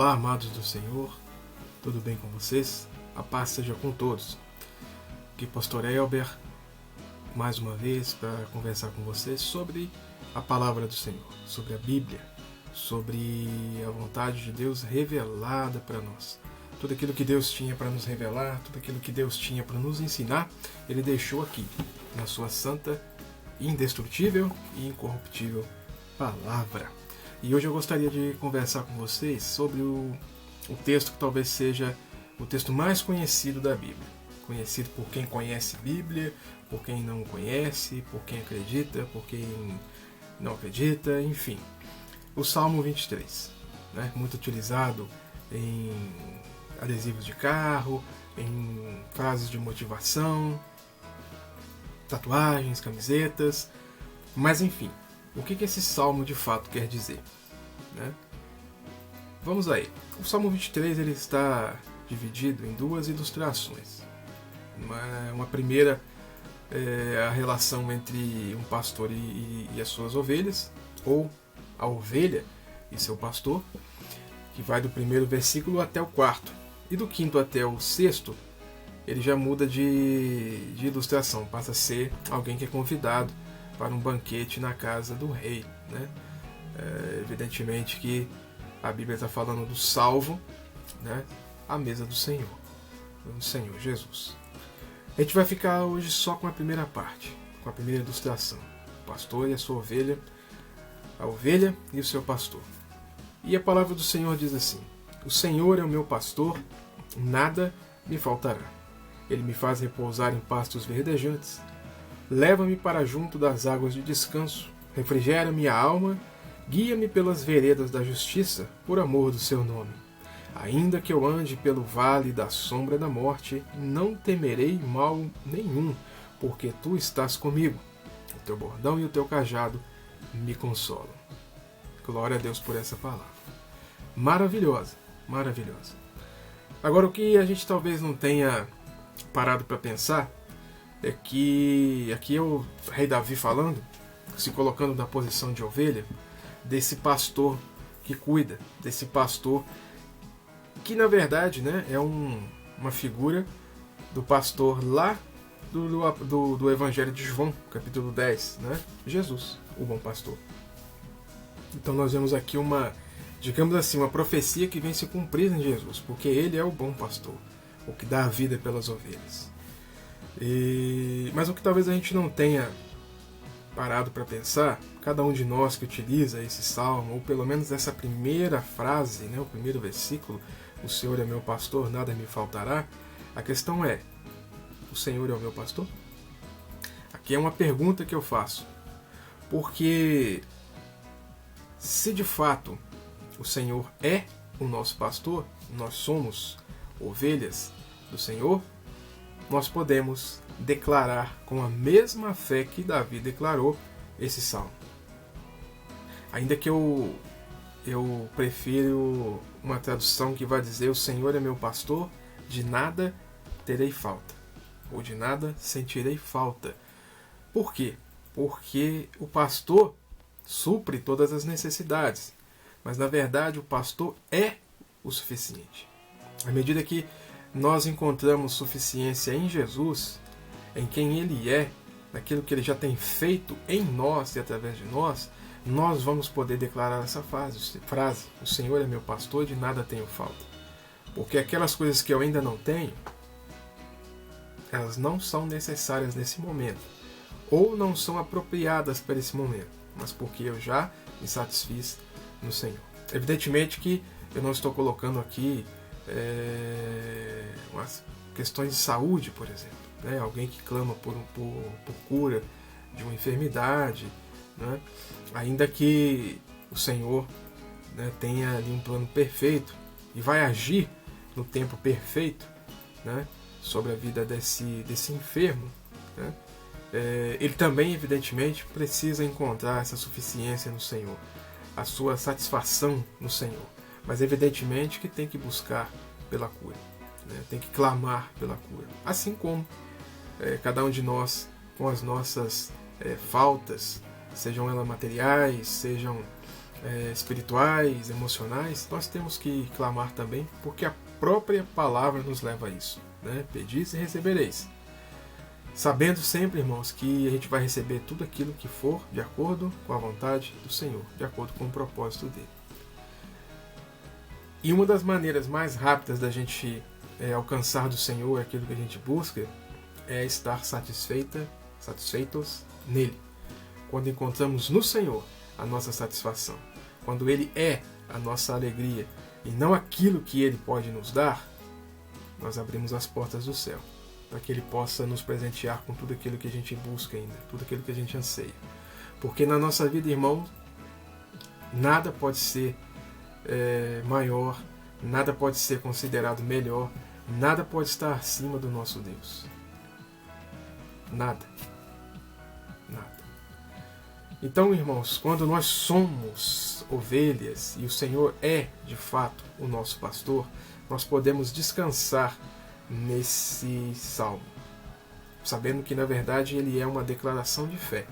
Olá, amados do Senhor, tudo bem com vocês? A paz seja com todos. Aqui Pastor Elber, mais uma vez para conversar com vocês sobre a palavra do Senhor, sobre a Bíblia, sobre a vontade de Deus revelada para nós. Tudo aquilo que Deus tinha para nos revelar, tudo aquilo que Deus tinha para nos ensinar, Ele deixou aqui, na sua santa, indestrutível e incorruptível palavra. E hoje eu gostaria de conversar com vocês sobre o texto que talvez seja o texto mais conhecido da Bíblia. Conhecido por quem conhece Bíblia, por quem não conhece, por quem acredita, por quem não acredita, enfim. O Salmo 23, né? Muito utilizado em adesivos de carro, em frases de motivação, tatuagens, camisetas, mas enfim. O que esse salmo de fato quer dizer? Né? Vamos aí. O Salmo 23 ele está dividido em duas ilustrações. Uma primeira é a relação entre um pastor e as suas ovelhas, ou a ovelha e seu pastor, que vai do primeiro versículo até o quarto. E do quinto até o sexto, ele já muda de ilustração, passa a ser alguém que é convidado para um banquete na casa do rei. Né? Evidentemente que a Bíblia está falando do salvo, né? À mesa do Senhor Jesus. A gente vai ficar hoje só com a primeira parte, com a primeira ilustração. O pastor e a sua ovelha, a ovelha e o seu pastor. E a palavra do Senhor diz assim: O Senhor é o meu pastor, nada me faltará. Ele me faz repousar em pastos verdejantes. Leva-me para junto das águas de descanso, refrigera minha alma, guia-me pelas veredas da justiça, por amor do seu nome. Ainda que eu ande pelo vale da sombra da morte, não temerei mal nenhum, porque tu estás comigo. O teu bordão e o teu cajado me consolam. Glória a Deus por essa palavra. Maravilhosa, maravilhosa. Agora, o que a gente talvez não tenha parado para pensar é que aqui é o rei Davi falando, se colocando na posição de ovelha, desse pastor que cuida, desse pastor que na verdade, né, é uma figura do pastor lá do Evangelho de João, capítulo 10, né? Jesus, o bom pastor. Então nós vemos aqui digamos assim, uma profecia que vem se cumprir em Jesus, porque ele é o bom pastor, o que dá a vida pelas ovelhas. Mas o que talvez a gente não tenha parado para pensar, cada um de nós que utiliza esse salmo, ou pelo menos essa primeira frase, né, o primeiro versículo, o Senhor é meu pastor, nada me faltará, a questão é, o Senhor é o meu pastor? Aqui é uma pergunta que eu faço, porque se de fato o Senhor é o nosso pastor, nós somos ovelhas do Senhor, nós podemos declarar com a mesma fé que Davi declarou esse salmo. Ainda que eu prefiro uma tradução que vai dizer: o Senhor é meu pastor, de nada terei falta, ou de nada sentirei falta. Por quê? Porque o pastor supre todas as necessidades, mas na verdade o pastor é o suficiente. À medida que nós encontramos suficiência em Jesus, em quem Ele é, naquilo que Ele já tem feito em nós e através de nós vamos poder declarar essa frase: o Senhor é meu pastor, de nada tenho falta. Porque aquelas coisas que eu ainda não tenho, elas não são necessárias nesse momento, ou não são apropriadas para esse momento, mas porque eu já me satisfiz no Senhor. Evidentemente que eu não estou colocando aqui umas questões de saúde, por exemplo, né? Alguém que clama por cura de uma enfermidade, né? Ainda que o Senhor, né, tenha ali um plano perfeito e vai agir no tempo perfeito, né, sobre a vida desse enfermo, né? Ele também, evidentemente, precisa encontrar essa suficiência no Senhor, a sua satisfação no Senhor, mas evidentemente que tem que buscar pela cura, né? Tem que clamar pela cura, assim como cada um de nós com as nossas faltas, sejam elas materiais, sejam espirituais, emocionais, nós temos que clamar também, porque a própria palavra nos leva a isso, né? Pedis e recebereis. Sabendo sempre, irmãos, que a gente vai receber tudo aquilo que for de acordo com a vontade do Senhor, de acordo com o propósito dele. E uma das maneiras mais rápidas da gente alcançar do Senhor aquilo que a gente busca é estar satisfeitos nele. Quando encontramos no Senhor a nossa satisfação, quando Ele é a nossa alegria e não aquilo que Ele pode nos dar, nós abrimos as portas do céu para que Ele possa nos presentear com tudo aquilo que a gente busca ainda, tudo aquilo que a gente anseia. Porque na nossa vida, irmão, nada pode ser maior, nada pode ser considerado melhor, nada pode estar acima do nosso Deus. Nada. Nada. Então, irmãos, quando nós somos ovelhas e o Senhor é, de fato, o nosso pastor, nós podemos descansar nesse salmo, sabendo que, na verdade, ele é uma declaração de fé.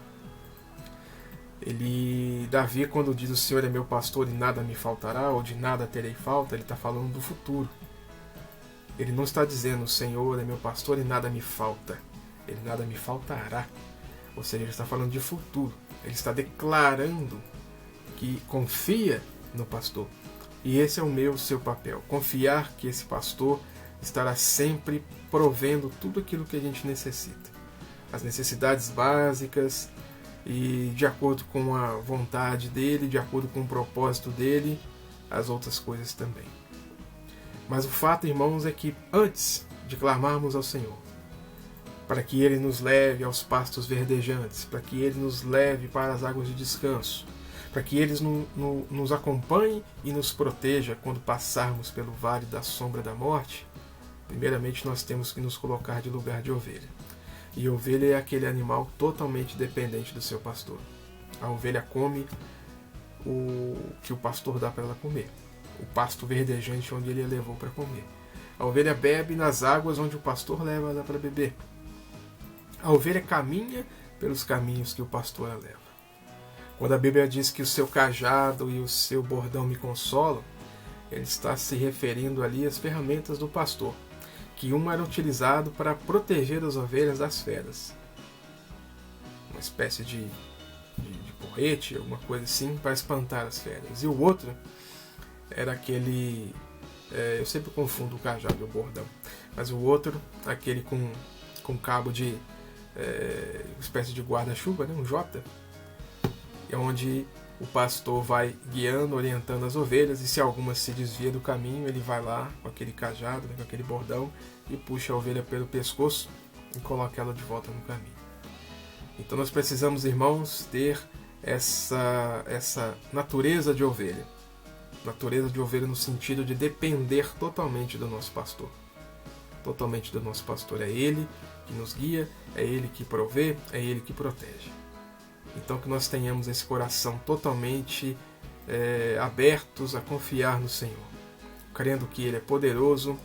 Davi, quando diz o Senhor é meu pastor e nada me faltará, ou de nada terei falta, ele está falando do futuro. Ele não está dizendo o Senhor é meu pastor e nada me falta. Ele nada me faltará. Ou seja, ele está falando de futuro. Ele está declarando que confia no pastor. E esse é o seu papel. Confiar que esse pastor estará sempre provendo tudo aquilo que a gente necessita. As necessidades básicas e de acordo com a vontade dele, de acordo com o propósito dele, as outras coisas também. Mas o fato, irmãos, é que antes de clamarmos ao Senhor, para que Ele nos leve aos pastos verdejantes, para que Ele nos leve para as águas de descanso, para que Ele nos acompanhe e nos proteja quando passarmos pelo vale da sombra da morte, primeiramente nós temos que nos colocar de lugar de ovelha. E a ovelha é aquele animal totalmente dependente do seu pastor. A ovelha come o que o pastor dá para ela comer, o pasto verdejante onde ele a levou para comer. A ovelha bebe nas águas onde o pastor leva ela para beber. A ovelha caminha pelos caminhos que o pastor a leva. Quando a Bíblia diz que o seu cajado e o seu bordão me consolam, ele está se referindo ali às ferramentas do pastor, que uma era utilizado para proteger as ovelhas das feras. Uma espécie de porrete, alguma coisa assim, para espantar as feras. E o outro era aquele... eu sempre confundo o cajado e o bordão. Mas o outro, aquele com cabo de... espécie de guarda-chuva, né? Um J. É onde o pastor vai guiando, orientando as ovelhas, e se alguma se desvia do caminho, ele vai lá com aquele cajado, né, com aquele bordão, e puxa a ovelha pelo pescoço e coloca ela de volta no caminho. Então nós precisamos, irmãos, ter essa natureza de ovelha. Natureza de ovelha no sentido de depender totalmente do nosso pastor. Totalmente do nosso pastor. É Ele que nos guia, é Ele que provê, é Ele que protege. Então que nós tenhamos esse coração totalmente abertos a confiar no Senhor, crendo que Ele é poderoso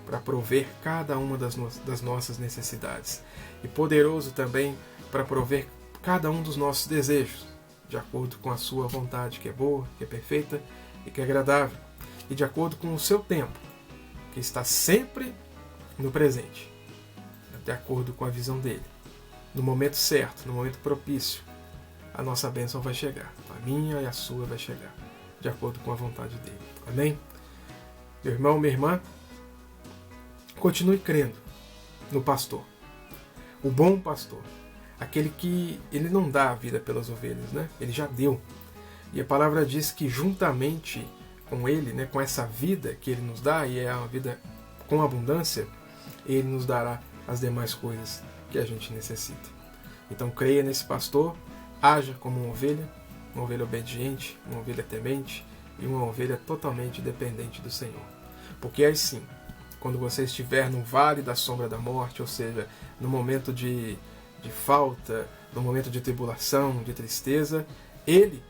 para prover cada uma das nossas necessidades e poderoso também para prover cada um dos nossos desejos, de acordo com a sua vontade, que é boa, que é perfeita e que é agradável, e de acordo com o seu tempo, que está sempre no presente, de acordo com a visão dele. No momento certo, no momento propício, a nossa bênção vai chegar. A minha e a sua vai chegar, de acordo com a vontade dele. Amém? Meu irmão, minha irmã, continue crendo no pastor. O bom pastor. Aquele que ele não dá a vida pelas ovelhas, né? Ele já deu. E a palavra diz que juntamente com ele, né, com essa vida que ele nos dá, e é uma vida com abundância, ele nos dará as demais coisas que a gente necessita. Então creia nesse pastor, haja como uma ovelha obediente, uma ovelha temente e uma ovelha totalmente dependente do Senhor. Porque aí sim, quando você estiver no vale da sombra da morte, ou seja, no momento de falta, no momento de tribulação, de tristeza, Ele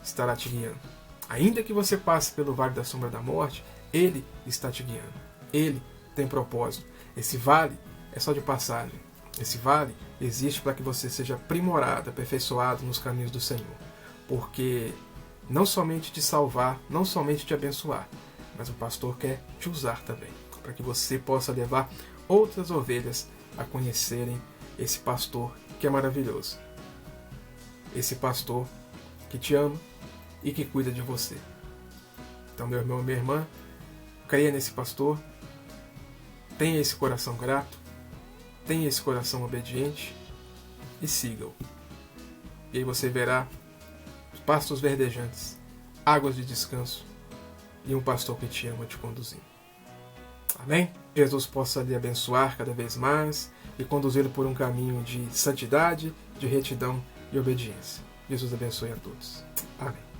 estará te guiando. Ainda que você passe pelo vale da sombra da morte, Ele está te guiando. Ele tem propósito. Esse vale é só de passagem. Esse vale existe para que você seja aprimorado, aperfeiçoado nos caminhos do Senhor. Porque não somente te salvar, não somente te abençoar, mas o pastor quer te usar também, para que você possa levar outras ovelhas a conhecerem esse pastor que é maravilhoso. Esse pastor que te ama e que cuida de você. Então, meu irmão e minha irmã, creia nesse pastor, tenha esse coração grato, tenha esse coração obediente e siga-o. E aí você verá pastos verdejantes, águas de descanso e um pastor que te ama te conduzindo. Amém? Jesus possa lhe abençoar cada vez mais e conduzi-lo por um caminho de santidade, de retidão e obediência. Jesus abençoe a todos. Amém.